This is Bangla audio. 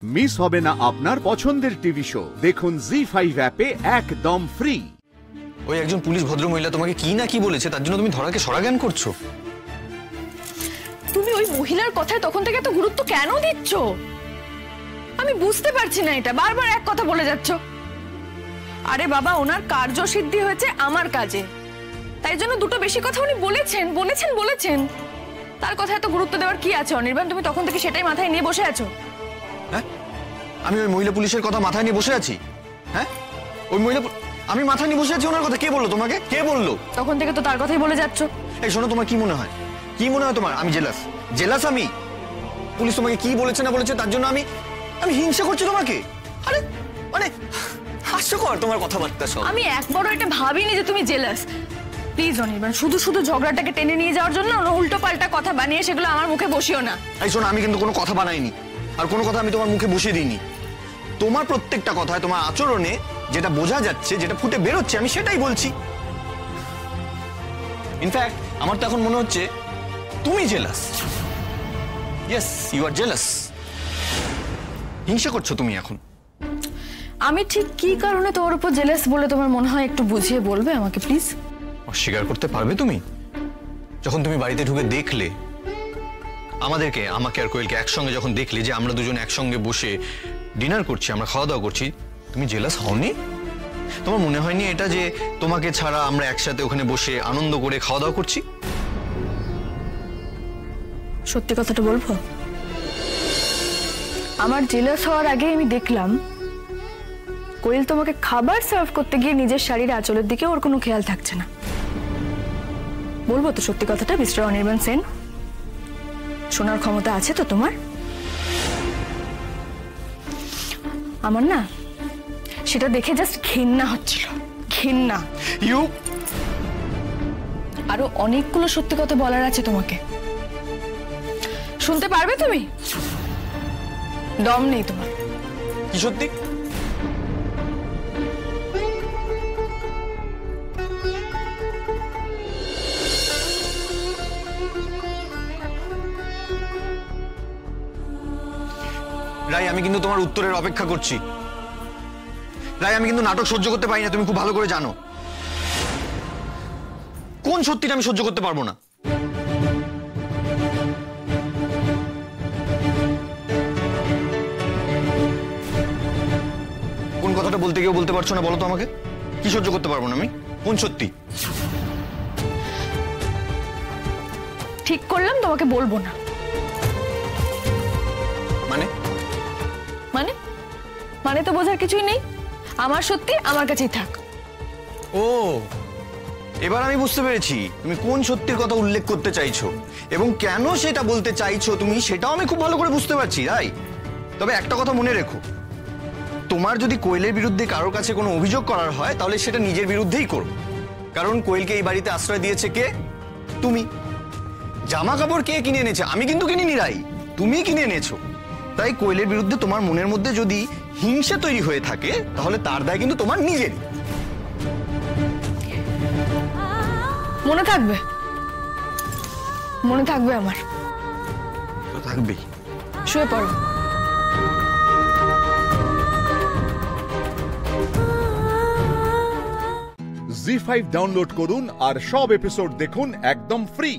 মিস হবে না আপনার পছন্দের টিভি শো। দেখুন জি5 অ্যাপে একদম ফ্রি। ওই একজন পুলিশ ভদ্রমহিলা তোমাকে কি না কি বলেছে তার জন্য তুমি ধরাকে সরাজ্ঞান করছো। তুমি ওই মহিলার কথায় তখন থেকে এত গুরুত্ব কেন দিচ্ছ? আমি বুঝতে পারছি না, এটা বারবার এক কথা বলে যাচ্ছ। আরে বাবা, ওনার কার্যসিদ্ধি হয়েছে আমার কাজে, তাই জন্য দুটো বেশি কথা উনি বলেছেন। তার কথা এত গুরুত্ব দেওয়ার কি আছে অনির্বাণ? তুমি তখন থেকে সেটাই মাথায় নিয়ে বসে আছো। হ্যাঁ, আমি ওই মহিলা পুলিশের কথা মাথায় নিয়ে বসে আছি? হ্যাঁ, ওই মহিলা আমি মাথায় নিয়ে বসে আছি ওনার কথা? কে বললো তোমাকে? কে বললো? তখন থেকে তো তার কথাই বলে যাচ্ছ। এই শোনো, তোমার কি মনে হয় তোমার আমি জেলাস? আমি পুলিশ তোমাকে কি বলেছে না বলেছে তার জন্য আমি হিংসা করছি তোমাকে? আরে মানে হাস্যকর তোমার কথাবার্তা সব। আমি একবারও এটা ভাবিনি যে তুমি জেলাস। প্লিজ অনির্বাণ, শুধু ঝগড়াটাকে টেনে নিয়ে যাওয়ার জন্য উল্টো পাল্টা কথা বানিয়ে সেগুলো আমার মুখে বসিও না। এই শোনো, আমি কিন্তু কোনো কথা বানাইনি, আর কোনো কথা আমি তোমার মুখে বসিয়ে দিইনি। তোমার প্রত্যেকটা কথায়, তোমার আচরণে যেটা বোঝা যাচ্ছে, যেটা ফুটে বেরোচ্ছে, আমি সেটাই বলছি। ইনফ্যাক্ট আমার তো এখন মনে হচ্ছে তুমি jealous. Yes, you are jealous. হিংসা করছো তুমি এখন। আমি ঠিক কি কারণে তোর উপর জেলাস বলে তোমার মনে হয় একটু বুঝিয়ে বলবে আমাকে প্লিজ? অস্বীকার করতে পারবে তুমি? যখন তুমি বাড়িতে ঢুকে দেখলে আমাকে আর কোয়েলকে একসঙ্গে যখন দেখলে যে আমরা দুজন একসঙ্গে বসে ডিনার করছি, আমরা খাওয়া দাওয়া করছি, তুমি জেলাস হওনি? তোমার মনে হয়নি এটা যে তোমাকে ছাড়া আমরা একসাথে ওখানে বসে আনন্দ করে খাওয়া দাওয়া করছি? সত্যি কথাটা বলবো, আমার জেলাস হওয়ার আগে আমি দেখলাম কোয়েল তোমাকে খাবার সার্ভ করতে গিয়ে নিজের শাড়ির আঁচলের দিকে ওর কোনো খেয়াল থাকছে না। বলবো তো সত্যি কথাটা মিস্টার অনির্বাণ সেন? শোনার ক্ষমতা আছে তো তোমার? আমার না সেটা দেখে জাস্ট ঘেন্না হচ্ছিল, ঘেন্না। আরো অনেকগুলো সত্যি কথা বলার আছে তোমাকে, শুনতে পারবে তুমি? দম নেই তোমার। কি সত্যি? রাই, আমি কিন্তু তোমার উত্তরের অপেক্ষা করছি। রাই, আমি কিন্তু নাটক সহ্য করতে পারি না, তুমি খুব ভালো করে জানো। কোন সত্যিটা আমি সহ্য করতে পারবো না? কোন কথাটা বলতে গিয়েও বলতে পারছো না, বলো তো আমাকে। কি সহ্য করতে পারবো না আমি? কোন সত্যি? ঠিক করলাম তোমাকে বলবো না। মানে মানে মানে তো বোঝার কিছুই নেই। আমার সত্যি আমার কাছেই থাক। ও, এবার আমি বুঝতে পেরেছি তুমি কোন সত্যির কথা উল্লেখ করতে চাইছো এবং কেন সেটা বলতে চাইছো তুমি, সেটাও আমি খুব ভালো করে বুঝতে পারছি। রাই, তবে একটা কথা মনে রেখো, তোমার যদি কোয়েলের বিরুদ্ধে কারোর কাছে কোনো অভিযোগ করার হয় তাহলে সেটা নিজের বিরুদ্ধেই করো। কারণ কোয়েলকে এই বাড়িতে আশ্রয় দিয়েছে কে? তুমি। জামা কাপড় কে কিনে এনেছে? আমি কিন্তু কিনিনি রাই, তুমি কিনে এনেছো। তাই কোয়েলের বিরুদ্ধে তোমার মনের মধ্যে যদি হিংসা তৈরি হয়ে থাকে তাহলে তার দায় কিন্তু তোমার নিজেরই। মনে থাকবে, মনে থাকবে আমার। তো থাকবেই। শুয়ে পড়ো। জি5 ডাউনলোড করুন আর সব এপিসোড দেখুন একদম ফ্রি।